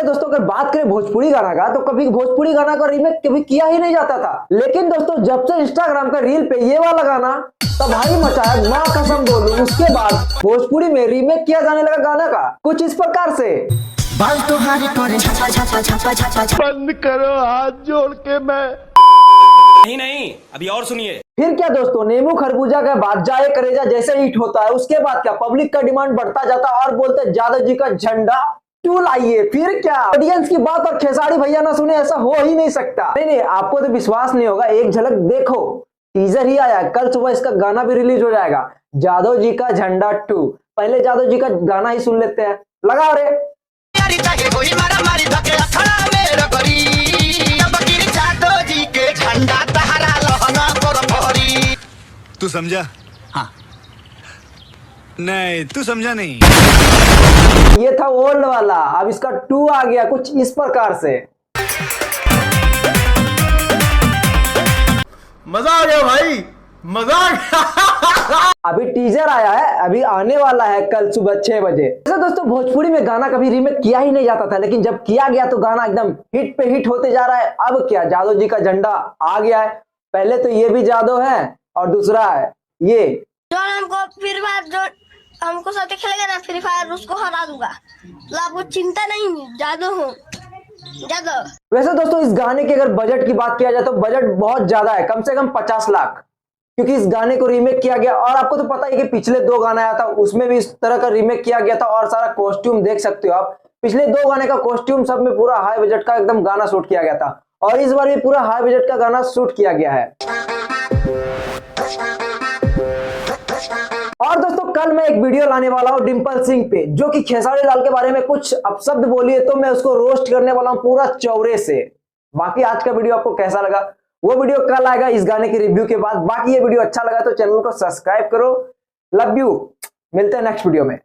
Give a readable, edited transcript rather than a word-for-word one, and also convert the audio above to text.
दोस्तों अगर बात करें भोजपुरी गाना का, तो कभी भोजपुरी गाना का रीमेक कभी किया ही नहीं जाता था। लेकिन दोस्तों जब से इंस्टाग्राम का रील पे ये वाला गाना तबाही मचाया, माँ कसम बोलूं, उसके बाद भोजपुरी में रीमेक किया जाने लगा गाना का कुछ इस प्रकार से। बंद करो हाथ जोड़ के मैं नहीं अभी और सुनिए। फिर क्या दोस्तों, नींबू खरबूजा के बाद जाए करेजा जैसे हिट होता है, उसके बाद क्या पब्लिक का डिमांड बढ़ता जाता और बोलते यादव जी का झंडा टू लाइए। फिर क्या ऑडियंस की बात और खेसारी भैया ना सुने, ऐसा हो ही नहीं सकता। नहीं, आपको तो विश्वास नहीं होगा, एक झलक देखो, टीजर ही आया, कल सुबह इसका गाना भी रिलीज हो जाएगा, यादव जी का झंडा 2। पहले यादव जी का गाना ही सुन लेते हैं, लगाओ रे। तू समझा? हाँ। नहीं तू समझा नहीं। ये था ओल्ड वाला, अब इसका 2 आ गया कुछ इस प्रकार से। मजा आ गया भाई, मजा आ गया। अभी टीजर आया है, अभी आने वाला है कल सुबह 6 बजे। वैसे दोस्तों भोजपुरी में गाना कभी रीमेक किया ही नहीं जाता था, लेकिन जब किया गया तो गाना एकदम हिट पे हिट होते जा रहा है। अब क्या यादव जी का झंडा आ गया है, पहले तो ये भी यादव है और दूसरा है ये जो हमको फिर बार जो हमको साथ खेलेगा ना फ्री फायर, उसको हरा दूंगा। तो आपको चिंता नहीं, जादू हो जादू। वैसे दोस्तों इस गाने की अगर बजट की बात किया जाए तो बजट बहुत ज्यादा है, कम से कम 50 लाख, क्योंकि इस गाने को रीमेक किया गया। और आपको तो पता है कि पिछले 2 गाना आया था, उसमें भी इस तरह का रीमेक किया गया था और सारा कॉस्ट्यूम देख सकते हो आप। पिछले 2 गाने का कॉस्ट्यूम सब में पूरा हाई बजट का एकदम गाना शूट किया गया था, और इस बार भी पूरा हाई बजट का गाना शूट किया गया है। और दोस्तों कल मैं एक वीडियो लाने वाला हूं डिंपल सिंह पे, जो कि खेसारी लाल के बारे में कुछ अपशब्द बोली है, तो मैं उसको रोस्ट करने वाला हूं पूरा चौरे से। बाकी आज का वीडियो आपको कैसा लगा वो वीडियो कल आएगा इस गाने की रिव्यू के बाद। बाकी ये वीडियो अच्छा लगा तो चैनल को सब्सक्राइब करो। लव यू, मिलते हैं नेक्स्ट वीडियो में।